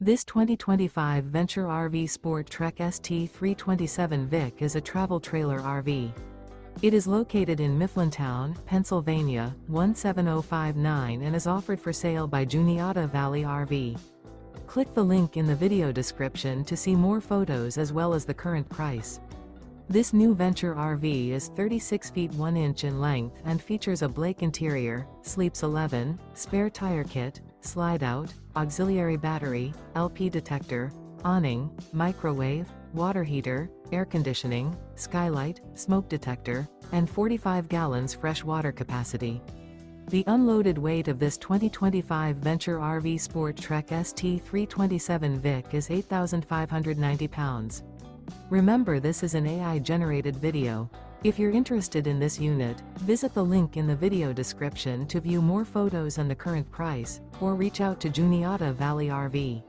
This 2025 Venture RV SportTrek ST327 Vic is a travel trailer RV. It is located in Mifflintown, Pennsylvania, 17059 and is offered for sale by Juniata Valley RV. Click the link in the video description to see more photos as well as the current price. This new Venture RV is 36 feet 1 inch in length and features a Blake interior, sleeps 11, spare tire kit, slide-out, auxiliary battery, LP detector, awning, microwave, water heater, air conditioning, skylight, smoke detector, and 45 gallons fresh water capacity. The unloaded weight of this 2025 Venture RV SportTrek ST327 Vic is 8,590 pounds. Remember, this is an AI-generated video. If you're interested in this unit, visit the link in the video description to view more photos and the current price, or reach out to Juniata Valley RV.